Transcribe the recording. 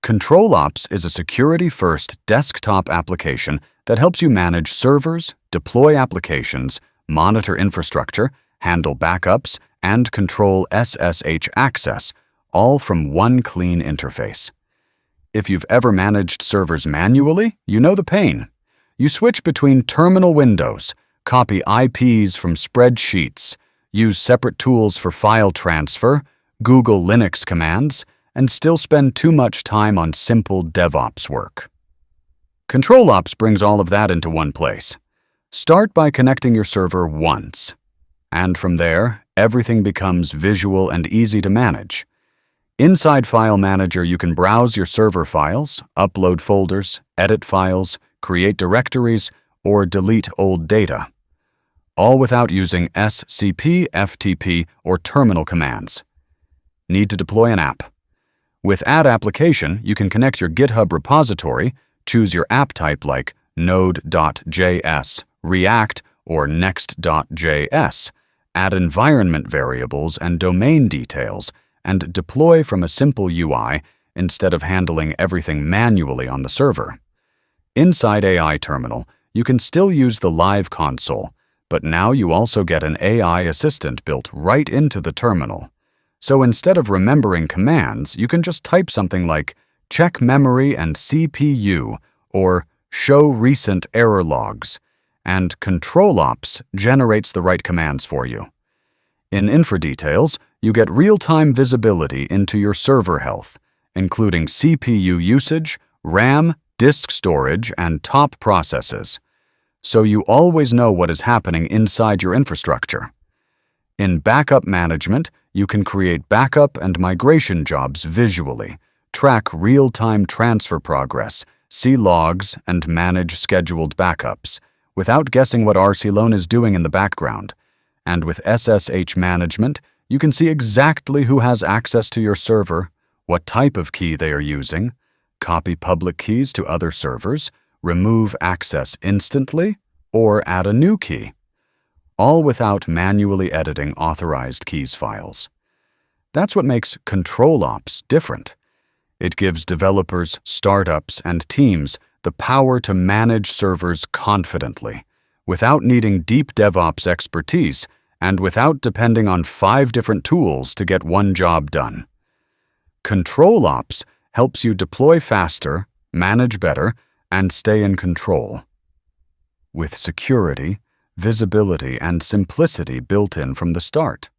CtrlOps is a security-first desktop application that helps you manage servers, deploy applications, monitor infrastructure, handle backups, and control SSH access, all from one clean interface. If you've ever managed servers manually, you know the pain. You switch between terminal windows, copy IPs from spreadsheets, use separate tools for file transfer, Google Linux commands, and still spend too much time on simple DevOps work. CtrlOps brings all of that into one place. Start by connecting your server once, and from there, everything becomes visual and easy to manage. Inside File Manager, you can browse your server files, upload folders, edit files, create directories, or delete old data, all without using SCP, FTP, or terminal commands. Need to deploy an app? With Add Application, you can connect your GitHub repository, choose your app type like Node.js, React, or Next.js, add environment variables and domain details, and deploy from a simple UI instead of handling everything manually on the server. Inside AI Terminal, you can still use the live console, but now you also get an AI assistant built right into the terminal. So instead of remembering commands, you can just type something like check memory and CPU or show recent error logs, and CtrlOps generates the right commands for you. In Infra Details, you get real-time visibility into your server health, including CPU usage, RAM, disk storage, and top processes, so you always know what is happening inside your infrastructure. In Backup Management, you can create backup and migration jobs visually, track real-time transfer progress, see logs, and manage scheduled backups, without guessing what RClone is doing in the background. And with SSH Management, you can see exactly who has access to your server, what type of key they are using, copy public keys to other servers, remove access instantly, or add a new key, all without manually editing authorized keys files. That's what makes CtrlOps different. It gives developers, startups, and teams the power to manage servers confidently, without needing deep DevOps expertise and without depending on 5 different tools to get one job done. CtrlOps helps you deploy faster, manage better, and stay in control. With security, visibility, and simplicity built in from the start.